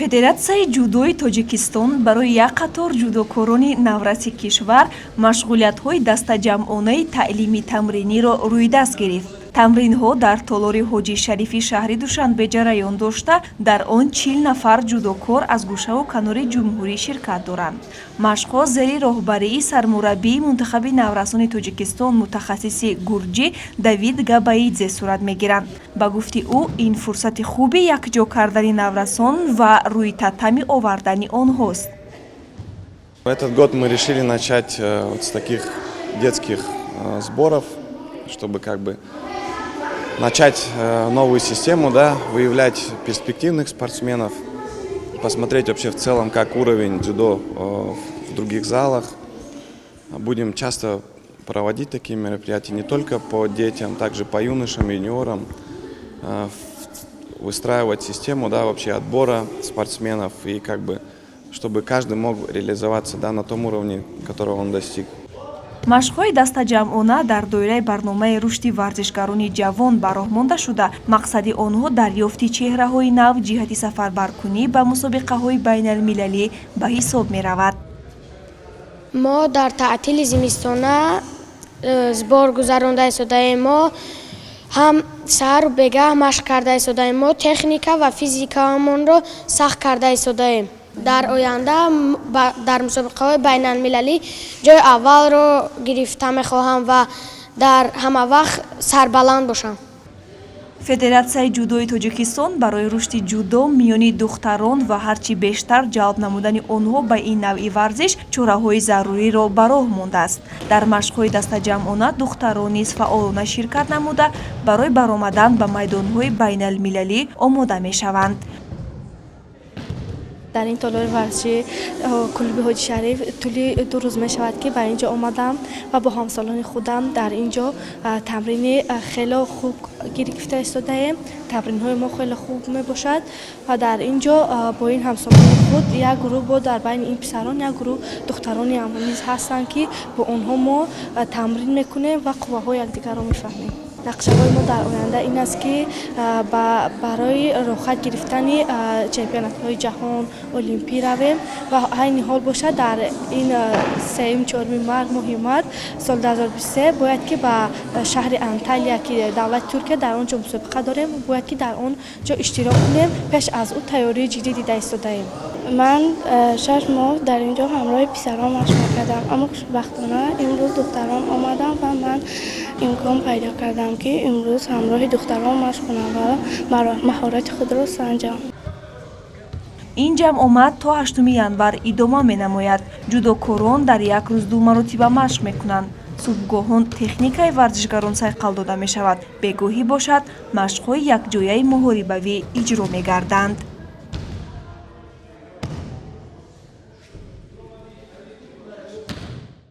Федератсияи ҷудои Тоҷикистон барои як қатор ҷудокорони навраси кишвар машғулиятҳои дастаҷамъонаи таълими тамриниро рӯйдаст гирифт. Тамринҳо дар толори Ҳоҷи Шарифи шаҳри Душанбе ҷараён дошта, дар он 40 нафар ҷудокор аз гӯшаву канори ҷумҳурӣ ширкат доранд. Машқҳо зери роҳбарии сармураббии мунтахаби наврасони Тоҷикистон мутахассиси гурҷӣ Давид Габаидзе сурат мегиранд. Ба гуфти ӯ, ин фурсати хуби якҷо кардани наврасон ва рӯи татами овардани онҳост. Этот год мы решили начать с таких детских сборов, чтобы начать новую систему, выявлять перспективных спортсменов, посмотреть вообще в целом, как уровень дзюдо в других залах. Будем часто проводить такие мероприятия не только по детям, также по юношам, юниорам, выстраивать систему вообще отбора спортсменов и чтобы каждый мог реализоваться на том уровне, которого он достиг. Машқҳои дастаҷамъона дар доираи барномаи рушди варзишгарони ҷавон ба роҳ монда шуда, мақсади онҳо дарёфти чеҳраҳои нав ҷиҳати сафарбаркунӣ ба мусобиқаҳои байналмилалӣ ба ҳисоб меравад. мо дар таътили зимистона сбор гузаронда истодаем. Мо ҳам саҳару бегаҳ машқ карда истодаем. Мо техника ва физикаамонро сахт карда истодаем. Дар оянда дар мусобиқаҳои байналмилалӣ ҷои аввалро гирифта мехоҳам ва дар ҳама вақт сарбаланд бошам. Федератсияи ҷудои Тоҷикистон барои рушди ҷудо миёни духтарон ва ҳарчи бештар ҷалб намудани онҳо ба ин навъи варзиш чораҳои заруриро ба роҳ мондааст. Дар машқҳои дастаҷамъона духтарон низ фаъолона ширкат намуда, барои баромадан ба майдонҳои байналмилалӣ омода мешаванд. در این تالار ورزشی کلوب حاجی شریف طولی 2 روز می شود که به اینجا آمدم و با همسالان خودم در اینجا تمرین خیلی خوب گرفته ایستاده‌ایم. تمرین های ما خیلی خوب می باشد و در اینجا با این همسالان خود یک گروه با در بین این پسران یک گروه دخترانی هم نیز هستند که با آنها ما تمرین میکنیم و قوه های یکدیگر را میفهمیم. نقشه‌های ما در آینده این است که برای راحت گرفتن چمپیونات‌های جهان المپی رویم و این حال باشد در این 3-4 ماه مارس سال 2023 باید که به شهر انتالیا که دولت ترکیه در آنجا مسابقه داریم باید که در آن جا اشتراک کنیم. پیش از او تیاری جدی دیده ایستاده‌ایم. من 6 ماه در اینجا همراه پسران مشق کردم، اما خوشبختانه امروز دختران آمدم و من امکان پیدا کردم که امروز همراه دختران مشق کنم و مهارت خود را سنجم. ин ҷамъомад то 8 январ идома менамояд. ҷудокорон дар як рӯз 2 маротиба машқ мекунанд. субҳгоҳон техникаи варзишгарон сайқал дода мешавад. бегоҳӣ бошад, машқҳои якҷояи муҳорибавӣ иҷро мегарданд.